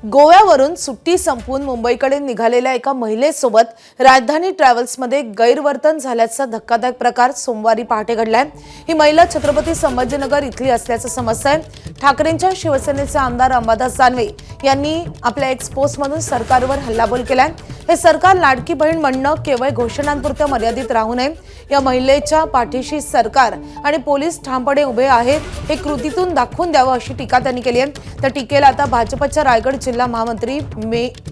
गोव्यावरून सुट्टी संपवून मुंबईकडे निघालेल्या एका महिलेसोबत राजधानी ट्रॅव्हल्समध्ये गैरवर्तन झाल्याचा धक्कादायक प्रकार सोमवारी पहाटे घडलाय। ही महिला छत्रपती संभाजीनगर इथली असल्याचं समजतंय। ठाकरेंच्या शिवसेनेचे आमदार अंबादास दानवे यांनी आपल्या एक्स पोस्टमधून सरकारवर हल्लाबोल केलाय। हे सरकार लाडकी बहीण म्हणणं केवळ घोषणांपुरतं मर्यादित राहू नये, या महिलेच्या पाठीशी सरकार आणि पोलीस ठामपणे उभे आहेत हे कृतीतून दाखवून द्यावं अशी टीका त्यांनी केली आहे। तर टीकेला आता भाजपच्या रायगड जिल्हा महामंत्री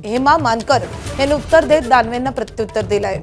हेमा मानकर यांनी उत्तर देत दानवेंना प्रत्युत्तर दिलंय।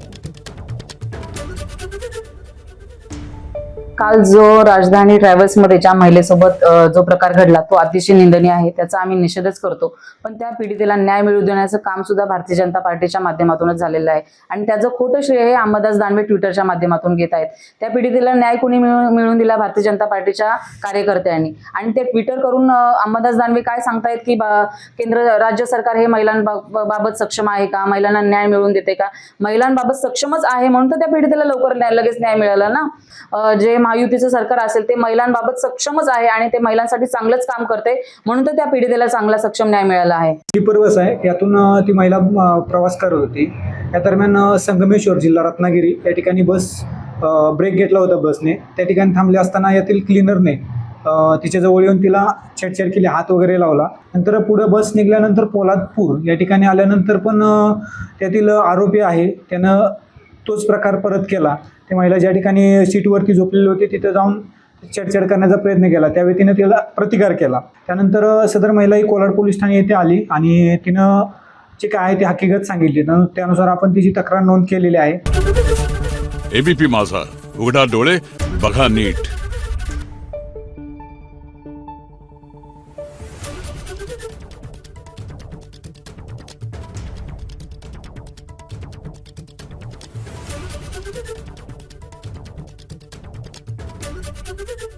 काल जो राजधानी ट्रॅव्हल्स मध्ये ज्या महिलेसोबत जो प्रकार घडला तो अतिशय निंदनीय आहे, त्याचा आम्ही निषेधच करतो। पण त्या पीडितेला न्याय मिळवून देण्याचं काम सुद्धा भारतीय जनता पार्टीच्या माध्यमातूनच झालेलं आहे आणि त्याचं खोटं श्रेय हे अंबादास दानवे ट्विटरच्या माध्यमातून घेत आहेत। त्या पीडितेला न्याय कोणी मिळवून दिला? भारतीय जनता पार्टीच्या कार्यकर्त्यांनी। आणि ते ट्विटर करून अंबादास दानवे काय सांगतायत की केंद्र राज्य सरकार हे महिलांबाबत सक्षम आहे का, महिलांना न्याय मिळवून देते का? महिलांबाबत सक्षमच आहे म्हणून तर त्या पीडितेला लगेच न्याय मिळाला ना। जे महायुतीचं सरकार असेल ते महिलांबाबत सक्षमच आहे आणि ते महिलांसाठी चांगलंच काम करते म्हणून तर त्या पीडितेला चांगला सक्षम न्याय मिळाला आहे। स्लीपर बस आहे, यातून ती महिला प्रवास करत होती। या दरम्यान संगमेश्वर जिल्हा रत्नागिरी या ठिकाणी बस ब्रेक घेतला होता बसने। त्या ठिकाणी थांबले असताना यातील क्लीनरने तिच्या जवळ येऊन तिला छेडछाड केली, हात वगैरे लावला। नंतर पुढे बस निघाल्यानंतर पोलादपूर या ठिकाणी आल्यानंतर पण त्यातील आरोपी आहे त्यानं तोच प्रकार परत केला। ती महिला ज्या ठिकाणी सीटवरती झोपलेली होती तिथे जाऊन छेडछाड करण्याचा प्रयत्न केला, त्यावेळी तिने तिला प्रतिकार केला। त्यानंतर सदर महिला ही कोलाड पोलीस ठाणे येथे आली आणि तिनं जे काय आहे ती हकीकत सांगितली। त्यानुसार आपण तिची तक्रार नोंद केलेली आहे। एबीपी माझा, उघडा डोळे बघा नीट। Thank you.